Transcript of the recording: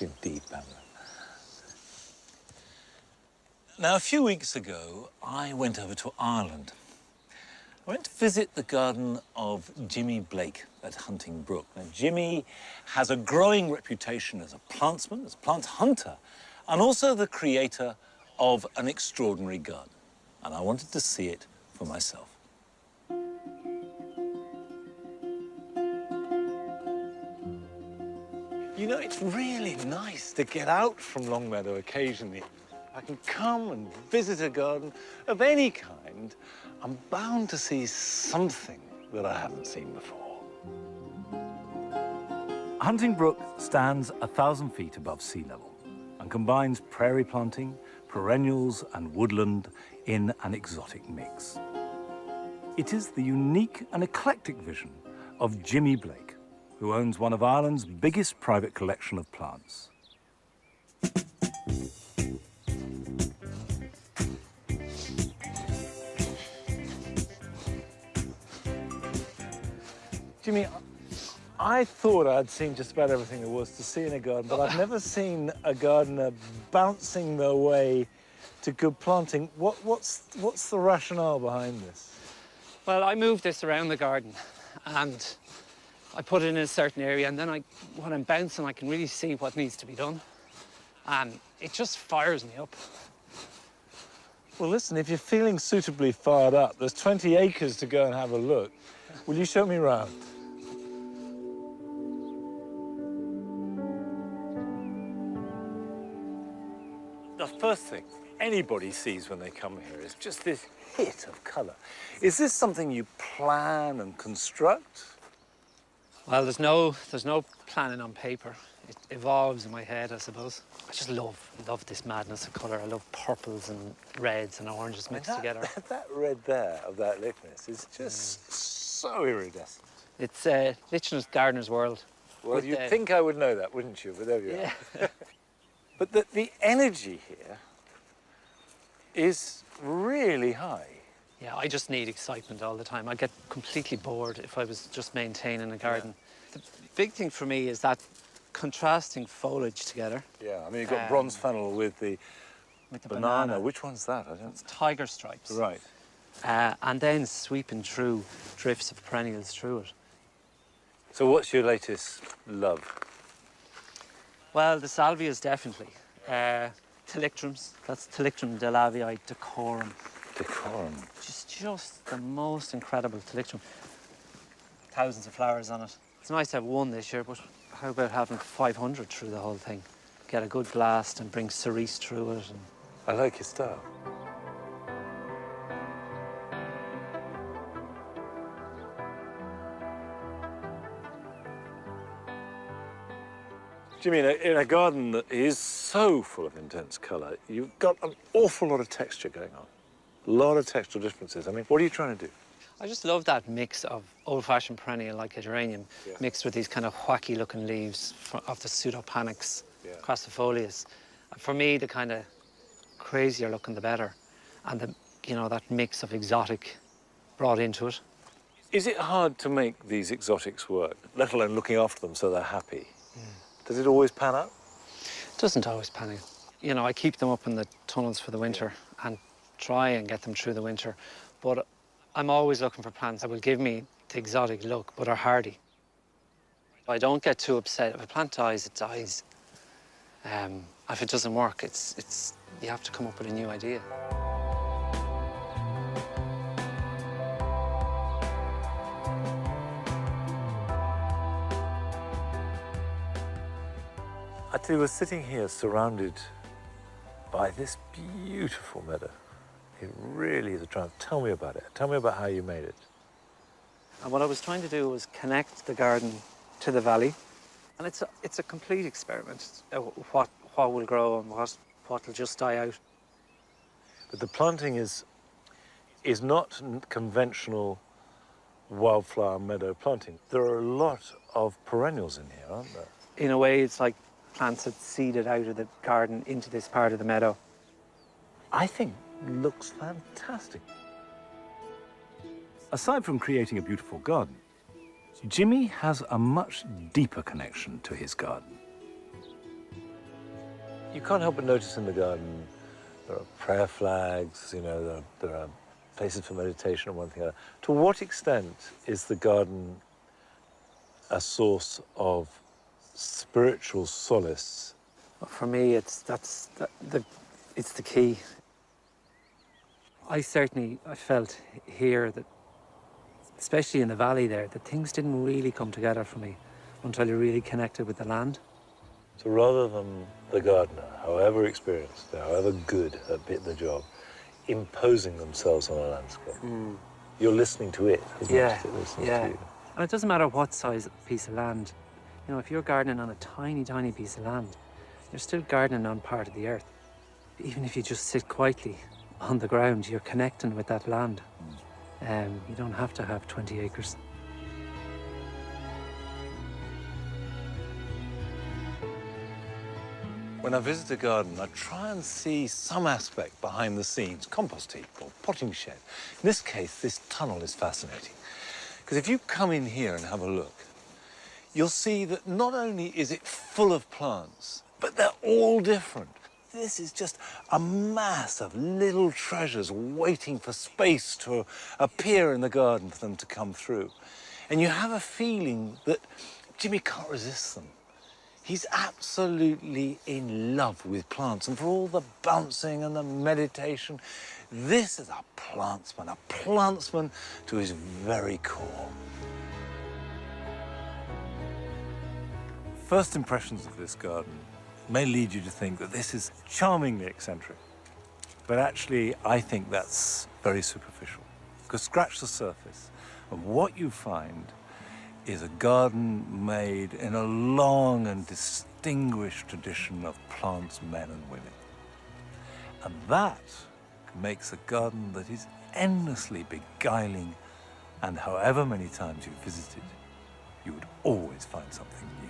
actually deep, Emma. Now, a few weeks ago, I went over to Ireland. I went to visit the garden of Jimi Blake at Hunting Brook. Now, Jimi has a growing reputation as a plantsman, as a plant hunter, and also the creator of an extraordinary garden. And I wanted to see it for myself. You know, it's really nice to get out from Longmeadow occasionally. I can come and visit a garden of any kind. I'm bound to see something that I haven't seen before. Hunting Brook stands 1,000 feet above sea level and combines prairie planting, perennials and woodland in an exotic mix. It is the unique and eclectic vision of Jimi Blake, who owns one of Ireland's biggest private collection of plants. Jimi, I thought I'd seen just about everything there was to see in a garden, but I've never seen a gardener bouncing their way to good planting. What's the rationale behind this? Well, I moved this around the garden and I put it in a certain area, and then when I'm bouncing, I can really see what needs to be done. And it just fires me up. Well, listen, if you're feeling suitably fired up, there's 20 acres to go and have a look. Will you show me around? The first thing anybody sees when they come here is just this hit of colour. Is this something you plan and construct? Well, there's no planning on paper. It evolves in my head, I suppose. I just love this madness of colour. I love purples and reds and oranges mixed together. That red there of that likeness is just so iridescent. It's Litchner's Gardener's World. Well, you'd think I would know that, wouldn't you? But there you are. But the energy here is really high. Yeah, I just need excitement all the time. I'd get completely bored if I was just maintaining a garden. Yeah. The big thing for me is that contrasting foliage together. Yeah, I mean, you've got bronze fennel with the banana. Which one's that? I don't... It's tiger stripes. Right. And then sweeping through drifts of perennials through it. So what's your latest love? Well, the salvias, definitely. Tilictrums. That's Tilictrum delavii decorum. Decorum. Just the most incredible Tilictrum. Thousands of flowers on it. It's nice to have one this year, but how about having 500 through the whole thing? Get a good blast and bring cerise through it. And... I like your style. Jimi, in a garden that is so full of intense colour, you've got an awful lot of texture going on. A lot of textural differences. I mean, what are you trying to do? I just love that mix of old-fashioned perennial like a geranium, mixed with these kind of wacky-looking leaves of the pseudopanax crassifolius. For me, the kind of crazier looking, the better. And that mix of exotic brought into it. Is it hard to make these exotics work, let alone looking after them so they're happy? Does it always pan out? It doesn't always pan out. I keep them up in the tunnels for the winter and try and get them through the winter. But I'm always looking for plants that will give me the exotic look, but are hardy. I don't get too upset. If a plant dies, it dies. If it doesn't work, you have to come up with a new idea. I tell you, we're sitting here surrounded by this beautiful meadow. It really is a triumph. Tell me about it. Tell me about how you made it. And what I was trying to do was connect the garden to the valley. And it's a complete experiment, what will grow and what will just die out. But the planting is not conventional wildflower meadow planting. There are a lot of perennials in here, aren't there? In a way, it's like plants that seeded out of the garden into this part of the meadow. I think it looks fantastic. Aside from creating a beautiful garden, Jimi has a much deeper connection to his garden. You can't help but notice in the garden there are prayer flags, you know, there are places for meditation and one thing or other. To what extent is the garden a source of spiritual solace? For me, it's the key. I felt here that, especially in the valley there, that things didn't really come together for me until I really connected with the land. So rather than the gardener, however experienced, however good at the job, imposing themselves on a landscape, you're listening to it as much as it listens to you. And it doesn't matter what size piece of land. You know, if you're gardening on a tiny, tiny piece of land, you're still gardening on part of the earth. Even if you just sit quietly on the ground, you're connecting with that land. You don't have to have 20 acres. When I visit a garden, I try and see some aspect behind the scenes, compost heap or potting shed. In this case, this tunnel is fascinating. Because if you come in here and have a look, you'll see that not only is it full of plants, but they're all different. This is just a mass of little treasures waiting for space to appear in the garden for them to come through. And you have a feeling that Jimi can't resist them. He's absolutely in love with plants, and for all the bouncing and the meditation, this is a plantsman to his very core. First impressions of this garden may lead you to think that this is charmingly eccentric, but actually I think that's very superficial. Because scratch the surface, and what you find is a garden made in a long and distinguished tradition of plants, men and women. And that makes a garden that is endlessly beguiling, and however many times you visit it, you would always find something new.